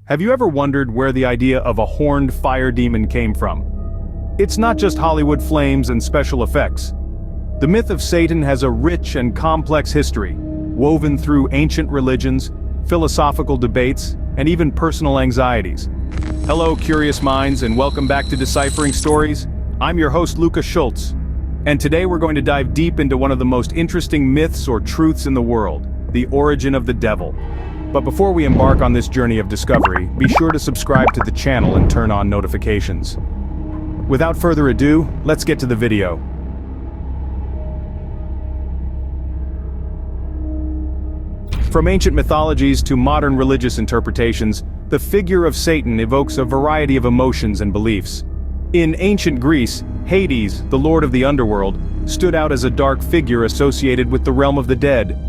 Have you ever wondered where the idea of a horned fire demon came from? It's not just Hollywood flames and special effects. The myth of Satan has a rich and complex history, woven through ancient religions, philosophical debates, and even personal anxieties. Hello, curious minds, and welcome back to Deciphering Stories. I'm your host, Lucca Schulz. And today we're going to dive deep into one of the most interesting myths or truths in the world, the origin of the devil. But before we embark on this journey of discovery, be sure to subscribe to the channel and turn on notifications. Without further ado, let's get to the video. From ancient mythologies to modern religious interpretations, the figure of Satan evokes a variety of emotions and beliefs. In ancient Greece, Hades, the lord of the underworld, stood out as a dark figure associated with the realm of the dead.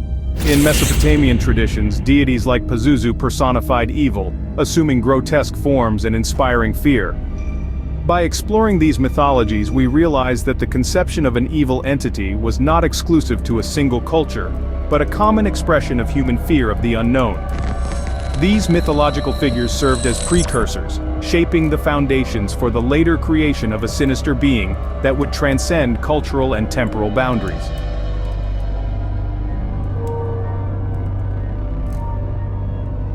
In Mesopotamian traditions, deities like Pazuzu personified evil, assuming grotesque forms and inspiring fear. By exploring these mythologies, we realize that the conception of an evil entity was not exclusive to a single culture, but a common expression of human fear of the unknown. These mythological figures served as precursors, shaping the foundations for the later creation of a sinister being that would transcend cultural and temporal boundaries.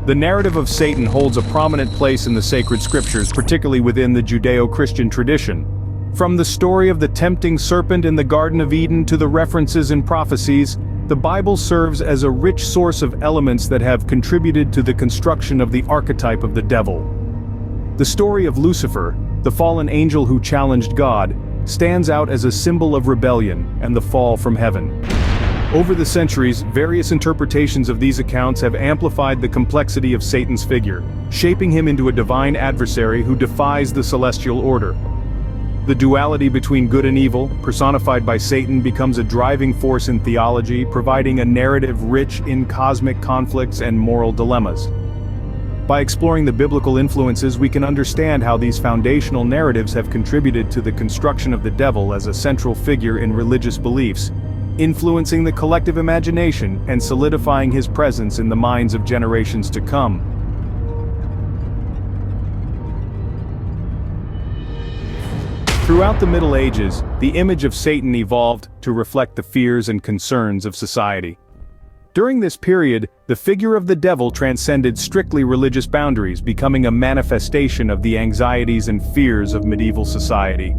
The narrative of Satan holds a prominent place in the sacred scriptures, particularly within the Judeo-Christian tradition. From the story of the tempting serpent in the Garden of Eden to the references in prophecies, the Bible serves as a rich source of elements that have contributed to the construction of the archetype of the devil. The story of Lucifer, the fallen angel who challenged God, stands out as a symbol of rebellion and the fall from heaven. Over the centuries, various interpretations of these accounts have amplified the complexity of Satan's figure, shaping him into a divine adversary who defies the celestial order. The duality between good and evil, personified by Satan, becomes a driving force in theology, providing a narrative rich in cosmic conflicts and moral dilemmas. By exploring the biblical influences, we can understand how these foundational narratives have contributed to the construction of the devil as a central figure in religious beliefs, influencing the collective imagination and solidifying his presence in the minds of generations to come. Throughout the Middle Ages, the image of Satan evolved to reflect the fears and concerns of society. During this period, the figure of the devil transcended strictly religious boundaries, becoming a manifestation of the anxieties and fears of medieval society.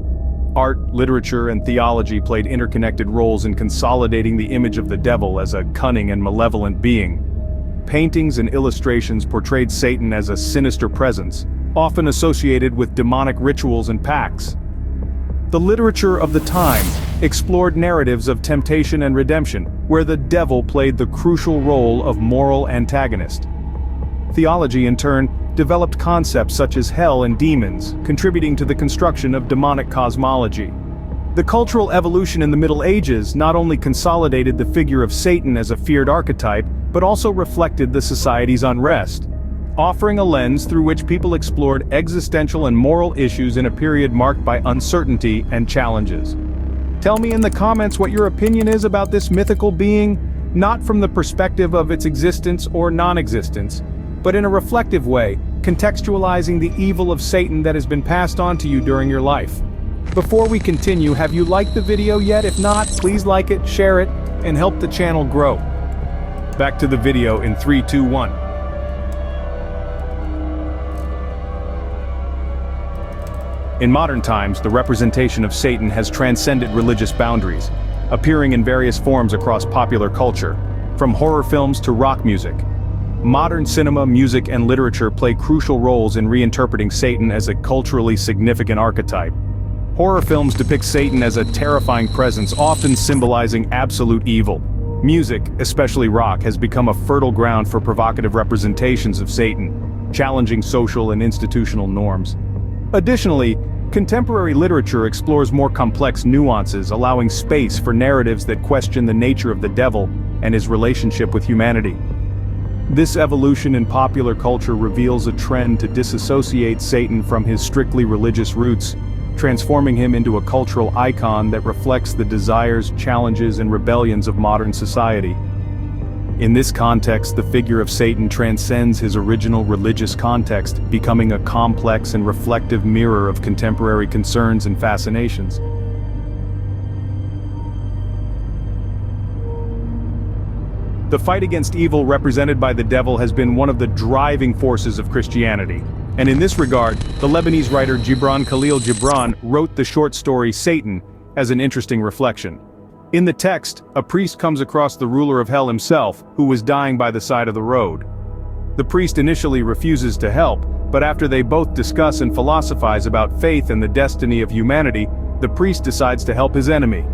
Art, literature, and theology played interconnected roles in consolidating the image of the devil as a cunning and malevolent being. Paintings and illustrations portrayed Satan as a sinister presence, often associated with demonic rituals and pacts. The literature of the time explored narratives of temptation and redemption, where the devil played the crucial role of moral antagonist. Theology, in turn, developed concepts such as hell and demons, contributing to the construction of demonic cosmology. The cultural evolution in the Middle Ages not only consolidated the figure of Satan as a feared archetype, but also reflected the society's unrest, offering a lens through which people explored existential and moral issues in a period marked by uncertainty and challenges. Tell me in the comments what your opinion is about this mythical being, not from the perspective of its existence or non-existence, but in a reflective way, contextualizing the evil of Satan that has been passed on to you during your life. Before we continue, have you liked the video yet? If not, please like it, share it, and help the channel grow. Back to the video in 3, 2, 1. In modern times, the representation of Satan has transcended religious boundaries, appearing in various forms across popular culture, from horror films to rock music. Modern cinema, music, and literature play crucial roles in reinterpreting Satan as a culturally significant archetype. Horror films depict Satan as a terrifying presence, often symbolizing absolute evil. Music, especially rock, has become a fertile ground for provocative representations of Satan, challenging social and institutional norms. Additionally, contemporary literature explores more complex nuances, allowing space for narratives that question the nature of the devil and his relationship with humanity. This evolution in popular culture reveals a trend to disassociate Satan from his strictly religious roots, transforming him into a cultural icon that reflects the desires, challenges, and rebellions of modern society. In this context, the figure of Satan transcends his original religious context, becoming a complex and reflective mirror of contemporary concerns and fascinations. The fight against evil represented by the devil has been one of the driving forces of Christianity. And in this regard, the Lebanese writer Gibran Khalil Gibran wrote the short story Satan as an interesting reflection. In the text, a priest comes across the ruler of hell himself, who was dying by the side of the road. The priest initially refuses to help, but after they both discuss and philosophize about faith and the destiny of humanity, the priest decides to help his enemy.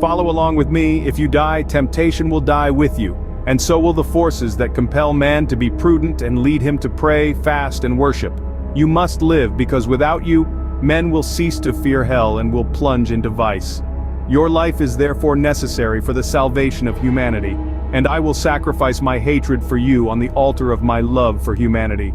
Follow along with me. If you die, temptation will die with you, and so will the forces that compel man to be prudent and lead him to pray, fast, and worship. You must live, because without you, men will cease to fear hell and will plunge into vice. Your life is therefore necessary for the salvation of humanity, and I will sacrifice my hatred for you on the altar of my love for humanity.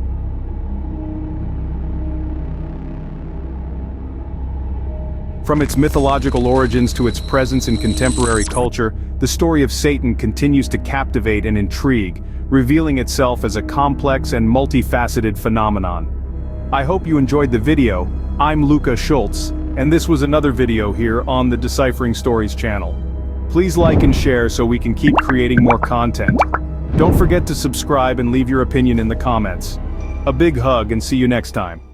From its mythological origins to its presence in contemporary culture, the story of Satan continues to captivate and intrigue, revealing itself as a complex and multifaceted phenomenon. I hope you enjoyed the video. I'm Lucca Schulz, and this was another video here on the Deciphering Stories channel. Please like and share so we can keep creating more content. Don't forget to subscribe and leave your opinion in the comments. A big hug and see you next time.